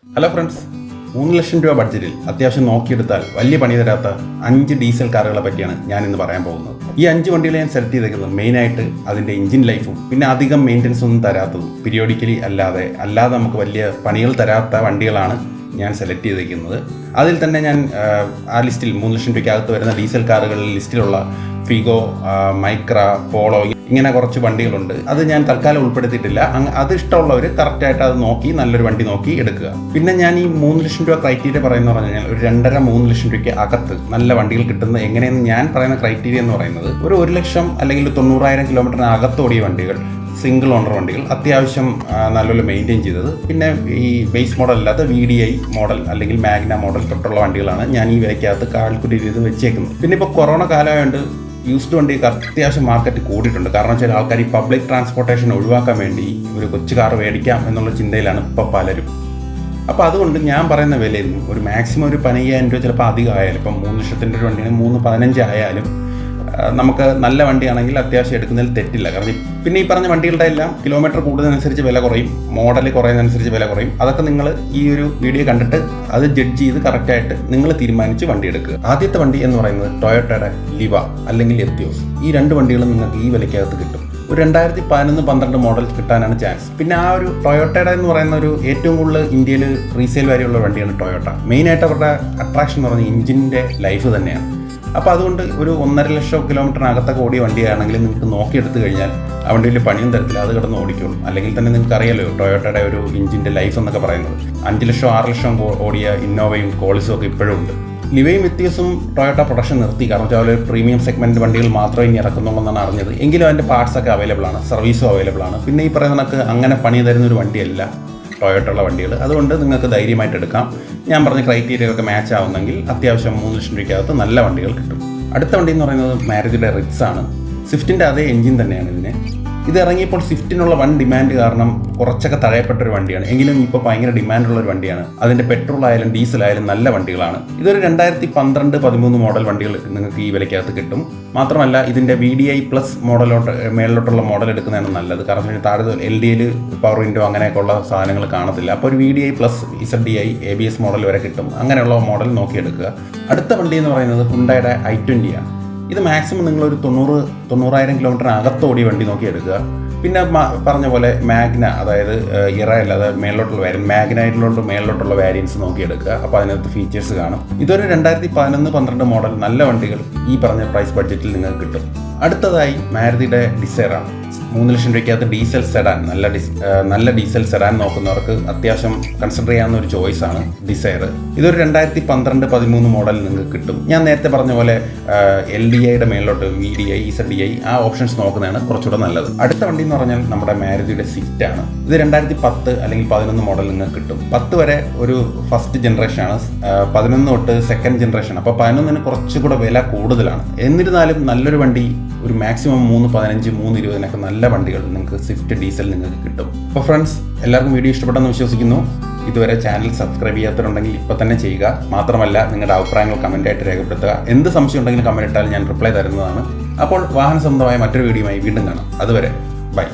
Hello friends, 3 ലക്ഷം രൂപ ബഡ്ജറ്റിൽ അത്യാവശ്യം നോക്കിയെടുത്താൽ വലിയ പണി തരാത്ത 5 ഡീസൽ കാറുകളെ പറ്റിയാണ് ഞാൻ ഇന്ന് പറയാൻ പോകുന്നത്. ഈ 5 വണ്ടികൾ ഞാൻ സെലക്ട് ചെയ്തേക്കുന്നത് മെയിനായിട്ട് അതിൻ്റെ എഞ്ചിൻ ലൈഫും പിന്നെ അധികം മെയിൻ്റനൻസ് ഒന്നും തരാത്തതും പീരിയോഡിക്കലി അല്ലാതെ നമുക്ക് വലിയ പണികൾ തരാത്ത വണ്ടികളാണ് ഞാൻ സെലക്ട് ചെയ്തേക്കുന്നത്. അതിൽ തന്നെ ഞാൻ ആ ലിസ്റ്റിൽ 3 ലക്ഷം രൂപയ്ക്കകത്ത് വരുന്ന ഡീസൽ കാറുകളുടെ ലിസ്റ്റിലുള്ള ഫിഗോ, മൈക്ര, പോളോ ഇങ്ങനെ കുറച്ച് വണ്ടികളുണ്ട്. അത് ഞാൻ തൽക്കാലം ഉൾപ്പെടുത്തിയിട്ടില്ല. അത് ഇഷ്ടമുള്ളവർ കറക്റ്റായിട്ട് അത് നോക്കി നല്ലൊരു വണ്ടി നോക്കി എടുക്കുക. പിന്നെ ഞാൻ ഈ 3 ലക്ഷം രൂപ ക്രൈറ്റീരിയ പറയുന്നത് പറഞ്ഞു കഴിഞ്ഞാൽ ഒരു 2.5-3 ലക്ഷം രൂപയ്ക്ക് അകത്ത് നല്ല വണ്ടികൾ കിട്ടുന്നത് എങ്ങനെയെന്ന് ഞാൻ പറയുന്ന ക്രൈറ്റീരിയ എന്ന് പറയുന്നത് ഒരു 1 ലക്ഷം അല്ലെങ്കിൽ 90,000 കിലോമീറ്ററിന് അകത്തോടിയ വണ്ടികൾ, സിംഗിൾ ഓണർ വണ്ടികൾ, അത്യാവശ്യം നല്ലപോലെ മെയിൻറ്റെയിൻ ചെയ്തത്, പിന്നെ ഈ ബേസ് മോഡൽ അല്ലാത്ത VDI മോഡൽ അല്ലെങ്കിൽ മാഗ്ന മോഡൽ തൊട്ടുള്ള വണ്ടികളാണ് ഞാൻ ഈ വിലയ്ക്കകത്ത് കാൽക്കുലേറ്റ് ചെയ്ത് വെച്ചേക്കുന്നത്. പിന്നെ ഇപ്പോൾ കൊറോണ കാലമായതുകൊണ്ട് യൂസ്ഡ് വണ്ടിക്ക് അത്യാവശ്യം മാർക്കറ്റ് കൂടിയിട്ടുണ്ട്. കാരണം വെച്ചാൽ ആൾക്കാർ ഈ പബ്ലിക് ട്രാൻസ്പോർട്ടേഷൻ ഒഴിവാക്കാൻ വേണ്ടി ഒരു കൊച്ചു കാർ മേടിക്കാം എന്നുള്ള ചിന്തയിലാണ് ഇപ്പോൾ പലരും. അപ്പോൾ അതുകൊണ്ട് ഞാൻ പറയുന്ന വിലയിൽ നിന്നും ഒരു മാക്സിമം ഒരു 15,000 രൂപ ചിലപ്പോൾ അധികം ആയാലും, ഇപ്പം 3 ലക്ഷത്തിൻ്റെ ഒരു വണ്ടിയാണ് 3.15 ആയാലും നമുക്ക് നല്ല വണ്ടിയാണെങ്കിൽ അത്യാവശ്യം എടുക്കുന്നതിൽ തെറ്റില്ല. കാരണം പിന്നെ ഈ പറഞ്ഞ വണ്ടികളുടെ എല്ലാം കിലോമീറ്റർ കൂടുന്നതനുസരിച്ച് വില കുറയും, മോഡൽ കുറയുന്നതനുസരിച്ച് വില കുറയും. അതൊക്കെ നിങ്ങൾ ഈ ഒരു വീഡിയോ കണ്ടിട്ട് അത് ജഡ്ജ് ചെയ്ത് കറക്റ്റായിട്ട് നിങ്ങൾ തീരുമാനിച്ച് വണ്ടി എടുക്കുക. ആദ്യത്തെ വണ്ടി എന്ന് പറയുന്നത് ടൊയോട്ടയുടെ ലിവ അല്ലെങ്കിൽ എത്തിയോസ്. ഈ 2 വണ്ടികളും നിങ്ങൾക്ക് ഈ വിലയ്ക്കകത്ത് കിട്ടും. ഒരു 2011-12 മോഡൽ കിട്ടാനാണ് ചാൻസ്. പിന്നെ ആ ഒരു ടൊയോട്ടയുടെ എന്ന് പറയുന്ന ഒരു ഏറ്റവും കൂടുതൽ ഇന്ത്യയിൽ റീസെയിൽ വാല്യുള്ള വണ്ടിയാണ് ടൊയോട്ട. മെയിനായിട്ട് അവരുടെ അട്രാക്ഷൻ എന്ന് പറഞ്ഞാൽ എഞ്ചിൻ്റെ ലൈഫ് തന്നെയാണ്. അപ്പോൾ അതുകൊണ്ട് ഒരു 1.5 ലക്ഷം കിലോമീറ്ററിനകത്തൊക്കെ ഓടിയ വണ്ടിയാണെങ്കിൽ നിങ്ങൾക്ക് നോക്കിയെടുത്ത് കഴിഞ്ഞാൽ ആ വണ്ടിയിൽ പണിയും തരത്തില്ല, അത് കിടന്ന് ഓടിക്കുള്ളൂ. അല്ലെങ്കിൽ തന്നെ നിങ്ങൾക്ക് അറിയാലോ ടൊയോട്ടയുടെ ഒരു എഞ്ചിൻ്റെ ലൈഫ് എന്നൊക്കെ പറയുന്നത് 5 ലക്ഷം 6 ലക്ഷം ഓടിയ ഇന്നോവയും കോളിസും ഒക്കെ ഇപ്പോഴും ഉണ്ട്. ലിവയും എത്തിയോസും ടൊയോട്ട പ്രൊഡക്ഷൻ നിർത്തി. കാരണം വെച്ചാൽ അവർ പ്രീമിയം സെഗ്മെൻറ്റ് വണ്ടികൾ മാത്രമേ ഇനി ഇറക്കുന്നുള്ളൂ എന്നാണ് അറിഞ്ഞത്. എങ്കിലും അതിൻ്റെ പാർട്സൊക്കെ അവൈലബിൾ ആണ്, സർവീസും അവൈലബിൾ ആണ്. പിന്നെ ഈ പറയുന്ന കണക്ക് അങ്ങനെ പണി തരുന്ന ഒരു വണ്ടിയല്ല ടൊയോട്ടയുള്ള വണ്ടികൾ. അതുകൊണ്ട് നിങ്ങൾക്ക് ധൈര്യമായിട്ട് എടുക്കാം. ഞാൻ പറഞ്ഞ ക്രൈറ്റീരിയ ഒക്കെ മാച്ച് ആവുന്നെങ്കിൽ അത്യാവശ്യം 3 ലക്ഷം രൂപയ്ക്കകത്ത് നല്ല വണ്ടികൾ കിട്ടും. അടുത്ത വണ്ടി എന്ന് പറയുന്നത് മാരുതിയുടെ റിറ്റ്സ് ആണ്. സ്വിഫ്റ്റിൻ്റെ അതേ എഞ്ചിൻ തന്നെയാണ് ഇതിന്. ഇത് ഇറങ്ങിയപ്പോൾ സ്വിഫ്റ്റിനുള്ള വൺ ഡിമാൻഡ് കാരണം കുറച്ചൊക്കെ തഴയപ്പെട്ടൊരു വണ്ടിയാണ്. എങ്കിലും ഇപ്പോൾ ഭയങ്കര ഡിമാൻഡുള്ള ഒരു വണ്ടിയാണ്. അതിൻ്റെ പെട്രോൾ ആയാലും ഡീസൽ ആയാലും നല്ല വണ്ടികളാണ്. ഇതൊരു 2012-13 മോഡൽ വണ്ടികൾ നിങ്ങൾക്ക് ഈ വിലയ്ക്കകത്ത് കിട്ടും. മാത്രമല്ല ഇതിൻ്റെ VDI പ്ലസ് മേളിലോട്ടുള്ള മോഡൽ എടുക്കുന്നതാണ് നല്ലത്. കാരണം താഴെ LDL പവർ വിൻഡോ അങ്ങനെയൊക്കെ ഉള്ള സാധനങ്ങൾ കാണത്തില്ല. അപ്പോൾ ഒരു VDI plus ZDI ABS model വരെ കിട്ടും. അങ്ങനെയുള്ള മോഡൽ നോക്കിയെടുക്കുക. അടുത്ത വണ്ടി എന്ന് പറയുന്നത് ഹുണ്ടായുടെ i20 ആണ്. ഇത് മാക്സിമം നിങ്ങളൊരു 90,000 കിലോമീറ്ററിന് അകത്തോടിയ വണ്ടി നോക്കി എടുക്കുക. പിന്നെ പറഞ്ഞ പോലെ മാഗ്ന, അതായത് ഇറ അല്ലാതെ മേളിലോട്ടുള്ള മേളിലോട്ടുള്ള വാരിയൻസ് നോക്കിയെടുക്കുക. അപ്പോൾ അതിനകത്ത് ഫീച്ചേഴ്സ് കാണും. ഇതൊരു 2011-12 മോഡൽ നല്ല വണ്ടികൾ ഈ പറഞ്ഞ പ്രൈസ് ബഡ്ജറ്റിൽ നിങ്ങൾക്ക് കിട്ടും. അടുത്തതായി മാരുതിയുടെ ഡിസൈറാണ്. 3 ലക്ഷം രൂപയ്ക്കകത്ത് ഡീസൽ സെഡാൻ, നല്ല ഡീസൽ സെഡാൻ നോക്കുന്നവർക്ക് അത്യാവശ്യം കൺസിഡർ ചെയ്യാവുന്ന ഒരു ചോയ്സാണ് ഡിസൈർ. ഇതൊരു 2012-13 മോഡൽ നിങ്ങൾക്ക് കിട്ടും. ഞാൻ നേരത്തെ പറഞ്ഞ പോലെ LDIയുടെ മേളിലോട്ട് VDI ZDI ആ ഓപ്ഷൻസ് നോക്കുന്നതാണ് കുറച്ചുകൂടെ നല്ലത്. അടുത്ത വണ്ടി എന്ന് പറഞ്ഞാൽ നമ്മുടെ മാരുതിയുടെ സ്വിഫ്റ്റ് ആണ്. ഇത് 2010 അല്ലെങ്കിൽ 11 മോഡൽ നിങ്ങൾക്ക് കിട്ടും. 10 വരെ ഒരു ഫസ്റ്റ് ജനറേഷനാണ്, 11 തൊട്ട് സെക്കൻഡ് ജനറേഷൻ. അപ്പോൾ 11-ന് കുറച്ചുകൂടെ വില കൂടുതലാണ്. എന്നിരുന്നാലും നല്ലൊരു വണ്ടി ഒരു മാക്സിമം 3.15, 3.20 നല്ല വണ്ടികൾ നിങ്ങൾക്ക് സ്വിഫ്റ്റ് ഡീസൽ നിങ്ങൾക്ക് കിട്ടും. അപ്പോൾ ഫ്രണ്ട്സ്, എല്ലാവർക്കും വീഡിയോ ഇഷ്ടപ്പെട്ടെന്ന് വിശ്വസിക്കുന്നു. ഇതുവരെ ചാനൽ സബ്സ്ക്രൈബ് ചെയ്യാത്തവരുണ്ടെങ്കിൽ ഇപ്പോൾ തന്നെ ചെയ്യുക. മാത്രമല്ല നിങ്ങളുടെ അഭിപ്രായങ്ങൾ കമൻറ്റായിട്ട് രേഖപ്പെടുത്തുക. എന്ത് സംശയം ഉണ്ടെങ്കിലും കമൻറ്റ് ഇട്ടാൽ ഞാൻ റിപ്ലൈ തരുന്നതാണ്. അപ്പോൾ വാഹന സംബന്ധമായ മറ്റൊരു വീഡിയോയുമായി വീണ്ടും കാണാം. അതുവരെ ബൈ.